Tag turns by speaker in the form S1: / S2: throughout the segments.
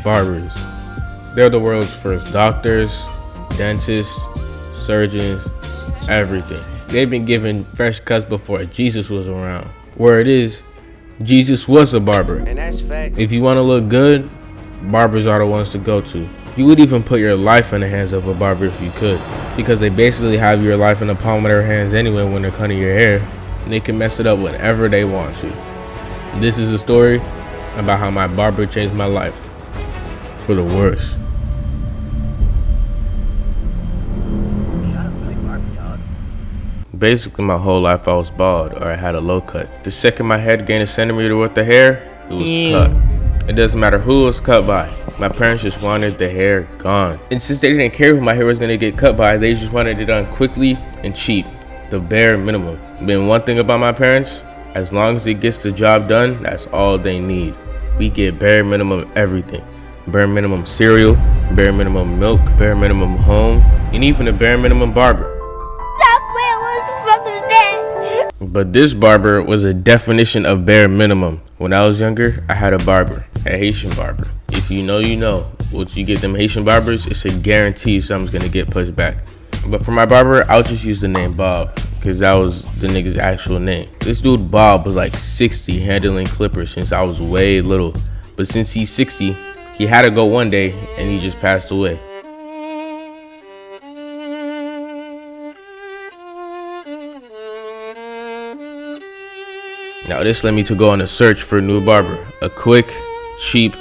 S1: Barbers. They're the world's first doctors, dentists, surgeons, everything. They've been given fresh cuts before Jesus was around. Word is, Jesus was a barber.
S2: And that's facts.
S1: If you want to look good, barbers are the ones to go to. You would even put your life in the hands of a barber if you could, because they basically have your life in the palm of their hands anyway when they're cutting your hair, and they can mess it up whenever they want to. This is a story about how my barber changed my life for the worse. Basically, my whole life I was bald, or I had a low cut. The second my head gained a centimeter worth of hair, it was cut. It doesn't matter who it was cut by. My parents just wanted the hair gone. And since they didn't care who my hair was gonna get cut by, they just wanted it done quickly and cheap. The bare minimum. Been one thing about my parents, as long as it gets the job done, that's all they need. We get bare minimum everything. Bare minimum cereal, bare minimum milk, bare minimum home, and even a bare minimum barber. But this barber was a definition of bare minimum. When I was younger, I had a barber, a Haitian barber. If you know, you know. Once you get them Haitian barbers, it's a guarantee something's gonna get pushed back. But for my barber, I'll just use the name Bob, because that was the nigga's actual name. This dude Bob was like 60 handling clippers since I was way little. But since he's 60, he had to go one day and he just passed away. Now this led me to go on a search for a new barber. A quick, cheap,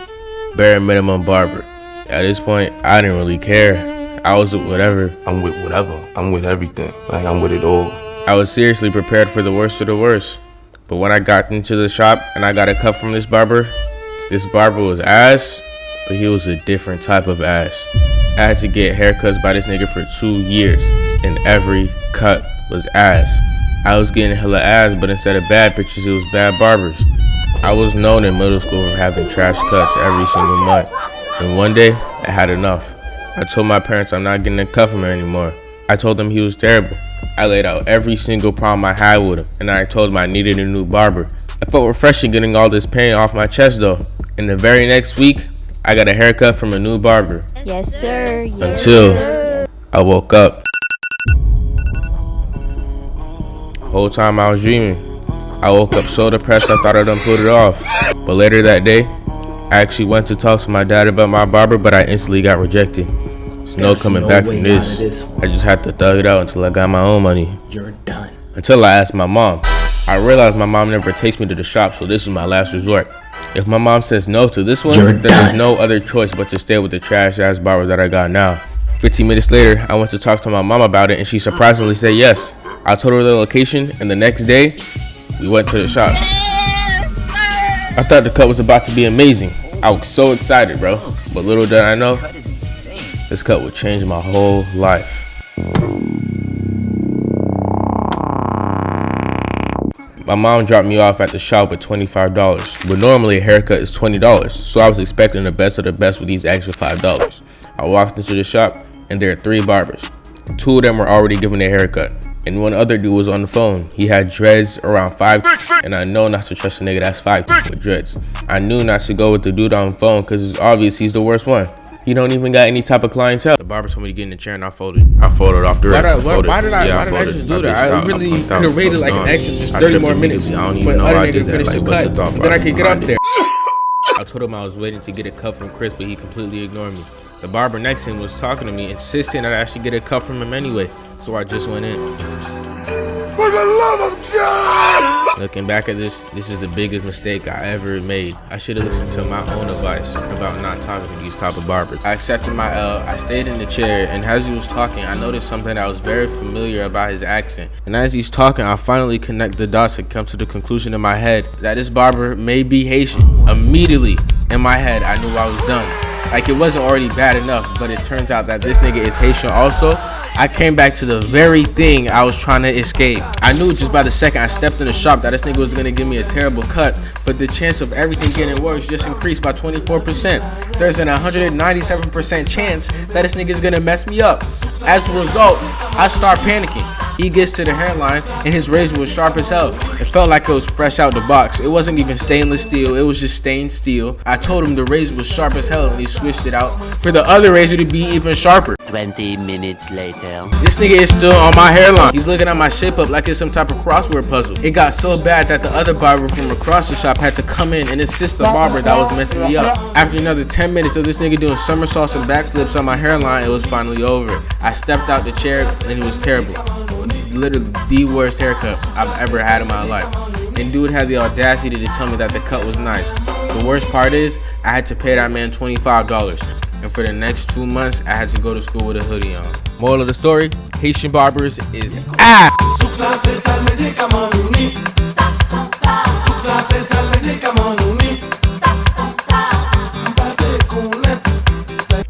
S1: bare minimum barber. At this point, I didn't really care. I was with whatever.
S3: I'm with whatever. I'm with everything. Like, I'm with it all.
S1: I was seriously prepared for the worst of the worst. But when I got into the shop and I got a cut from this barber was ass, but he was a different type of ass. I had to get haircuts by this nigga for 2 years, and every cut was ass. I was getting hella ass, but instead of bad pictures, it was bad barbers. I was known in middle school for having trash cuts every single month. And one day, I had enough. I told my parents I'm not getting a cut from him anymore. I told them he was terrible. I laid out every single problem I had with him, and I told him I needed a new barber. I felt refreshing getting all this pain off my chest though. And the very next week, I got a haircut from a new barber.
S4: Yes, sir. Yes,
S1: Until
S4: sir.
S1: I woke up. Whole time I was dreaming. I woke up so depressed I thought I done put it off. But later that day, I actually went to talk to my dad about my barber, but I instantly got rejected. There's no coming back from this. I just had to thug it out until I got my own money.
S5: You're done.
S1: Until I asked my mom. I realized my mom never takes me to the shop, so this was my last resort. If my mom says no to this one, then there's no other choice but to stay with the trash ass barber that I got now. 15 minutes later, I went to talk to my mom about it, and she surprisingly said yes. I told her the location, and the next day, we went to the shop. I thought the cut was about to be amazing. I was so excited, bro. But little did I know, this cut would change my whole life. My mom dropped me off at the shop with $25, but normally a haircut is $20, so I was expecting the best of the best with these extra $5. I walked into the shop, and there are 3 barbers. 2 of them were already giving their haircut, and one other dude was on the phone. He had dreads around 5, and I know not to trust a nigga that's 5 with dreads. I knew not to go with the dude on the phone because it's obvious he's the worst one. He don't even got any type of clientele. The barber told me to get in the chair, and I folded off the rest. Why did I just do that? I really could have waited like an extra just 30 more minutes for other nigga to finish the cut, then I could get up there. I told him I was waiting to get a cut from Chris, but he completely ignored me. The barber next to him was talking to me, insisting that I should get a cut from him anyway, so I just went in. For the love of God! Looking back at this is the biggest mistake I ever made. I should have listened to my own advice about not talking to these type of barbers. I accepted my L, I stayed in the chair, and as he was talking, I noticed something that was very familiar about his accent. And as he's talking, I finally connect the dots and come to the conclusion in my head that this barber may be Haitian. Immediately, in my head, I knew I was done. Like, it wasn't already bad enough, but it turns out that this nigga is Haitian also, I came back to the very thing I was trying to escape. I knew just by the second I stepped in the shop that this nigga was gonna give me a terrible cut, but the chance of everything getting worse just increased by 24%. There's an 197% chance that this nigga is gonna mess me up. As a result, I start panicking. He gets to the hairline and his razor was sharp as hell. It felt like it was fresh out the box. It wasn't even stainless steel, it was just stained steel. I told him the razor was sharp as hell and he switched it out for the other razor to be even sharper.
S2: 20 minutes later.
S1: This nigga is still on my hairline. He's looking at my shape up like it's some type of crossword puzzle. It got so bad that the other barber from across the shop had to come in and assist the barber that was messing me up. After another 10 minutes of this nigga doing somersaults and backflips on my hairline, it was finally over. I stepped out the chair and it was terrible. Literally the worst haircut I've ever had in my life. And dude had the audacity to tell me that the cut was nice. The worst part is I had to pay that man $25. And for the next 2 months, I had to go to school with a hoodie on. Moral of the story, Haitian barbers is ass.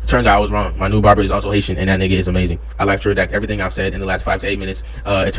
S1: Turns out I was wrong. My new barber is also Haitian, and that nigga is amazing. I like to redact everything I've said in the last 5 to 8 minutes. It turns